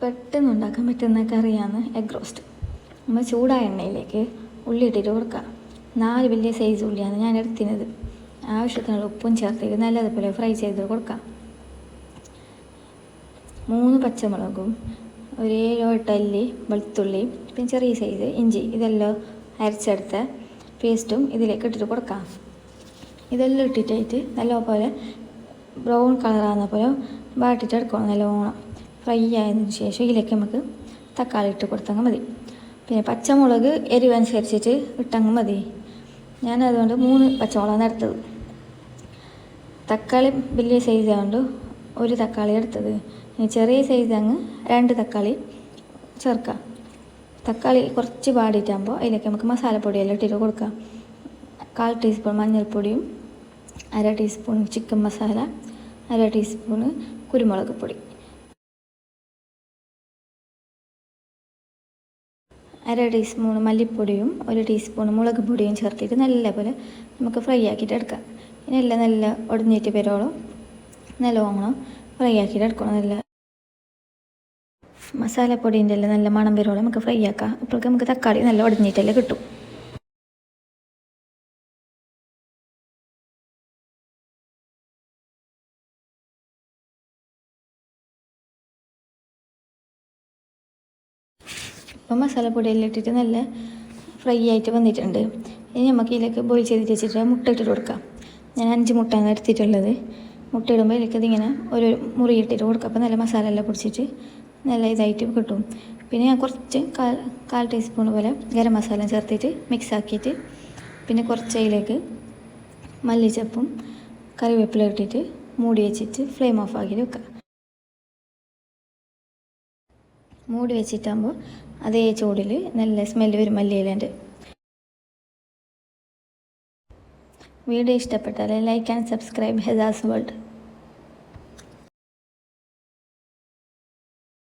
പെട്ടെന്ന് ഉണ്ടാക്കാൻ പറ്റുന്ന കറിയാണ് എഗ് റോസ്റ്റ്. നമ്മൾ ചൂടായ എണ്ണയിലേക്ക് ഉള്ളി ഇട്ടിട്ട് കൊടുക്കാം. 4 വലിയ സൈസ് ഉള്ളിയാണ് ഞാൻ എടുത്തിരുന്നത്. ആവശ്യത്തിനുള്ള ഉപ്പും ചേർത്തിട്ട് നല്ലതുപോലെ ഫ്രൈ ചെയ്ത് കൊടുക്കാം. 3 പച്ചമുളകും, ഒരു 7-8 അല്ലി വെളുത്തുള്ളി, പിന്നെ ചെറിയ സൈസ് ഇഞ്ചി, ഇതെല്ലാം അരച്ചെടുത്ത പേസ്റ്റും ഇതിലേക്ക് ഇട്ടിട്ട് കൊടുക്കാം. ഇതെല്ലാം ഇട്ടിട്ടായിട്ട് നല്ലപോലെ ബ്രൗൺ കളറാകുന്ന പോലെ വാട്ടിയിട്ട് എടുക്കണം. നല്ലോണം ഫ്രൈ ആയതിനു ശേഷം ഇതിലേക്ക് നമുക്ക് തക്കാളി ഇട്ട് കൊടുത്തങ്ങ് മതി. പിന്നെ പച്ചമുളക് എരിവനുസരിച്ചിട്ട് ഇട്ടങ്ങ് മതി. ഞാനതുകൊണ്ട് 3 പച്ചമുളകാണ് എടുത്തത്. തക്കാളി വലിയ സൈസ് ആയതുകൊണ്ട് 1 തക്കാളി എടുത്തത്. ഇനി ചെറിയ സൈസ് അങ്ങ് 2 തക്കാളി ചേർക്കാം. തക്കാളി കുറച്ച് വാടിയിട്ടാകുമ്പോൾ അതിലേക്ക് നമുക്ക് മസാലപ്പൊടിയെല്ലാം ഇട്ടിട്ട് കൊടുക്കാം. 1/4 ടീസ്പൂൺ മഞ്ഞൾപ്പൊടിയും, 1/2 ടീസ്പൂൺ ചിക്കൻ മസാല, 1/2 ടീസ്പൂൺ കുരുമുളക് പൊടി, 1/2 ടീസ്പൂൺ മല്ലിപ്പൊടിയും 1 ടീസ്പൂൺ മുളക് പൊടിയും ചേർത്തിട്ട് നല്ലപോലെ നമുക്ക് ഫ്രൈ ആക്കിയിട്ട് എടുക്കാം. ഇതിനെല്ലാം നല്ല ഒടിഞ്ഞിട്ട് വരുവോളം നല്ലോണം ഫ്രൈ ആക്കിയിട്ട് എടുക്കണം. നല്ല മസാലപ്പൊടീൻ്റെ എല്ലാം നല്ല മണം വരുവോളം നമുക്ക് ഫ്രൈ ആക്കാം. അപ്പോഴേക്കും നമുക്ക് തക്കാളി നല്ല ഒടിഞ്ഞിട്ടെല്ലാം കിട്ടും. അപ്പോൾ മസാലപ്പൊടിയെല്ലാം ഇട്ടിട്ട് നല്ല ഫ്രൈ ആയിട്ട് വന്നിട്ടുണ്ട്. ഇനി നമുക്ക് ഇതിലേക്ക് ബോയിൽ ചെയ്തിട്ട് വെച്ചിട്ട് മുട്ട ഇട്ടിട്ട് കൊടുക്കാം. ഞാൻ 5 മുട്ടയാണ് എടുത്തിട്ടുള്ളത്. മുട്ട ഇടുമ്പോൾ ഇതിലേക്ക് ഇതിങ്ങനെ ഒരു മുറി ഇട്ടിട്ട് കൊടുക്കാം. അപ്പോൾ നല്ല മസാല എല്ലാം പൊടിച്ചിട്ട് നല്ല ഇതായിട്ട് കിട്ടും. പിന്നെ ഞാൻ കുറച്ച് 1/4 ടീസ്പൂൺ പോലെ ഗരം മസാല ചേർത്തിട്ട് മിക്സ് ആക്കിയിട്ട് പിന്നെ കുറച്ച് അതിലേക്ക് മല്ലിച്ചപ്പും കറിവേപ്പില ഇട്ടിട്ട് മൂടി വെച്ചിട്ട് ഫ്ലെയിം ഓഫ് ആക്കിയിട്ട് വെക്കാം. മൂടി വെച്ചിട്ടാകുമ്പോൾ അതേ ചൂടിൽ നല്ല സ്മെല്ല് വരും മല്ലിയിലേൻ്റെ. വീഡിയോ ഇഷ്ടപ്പെട്ടാൽ ലൈക്ക് ആൻഡ് സബ്സ്ക്രൈബ് ഹെസാസ് വേൾഡ്.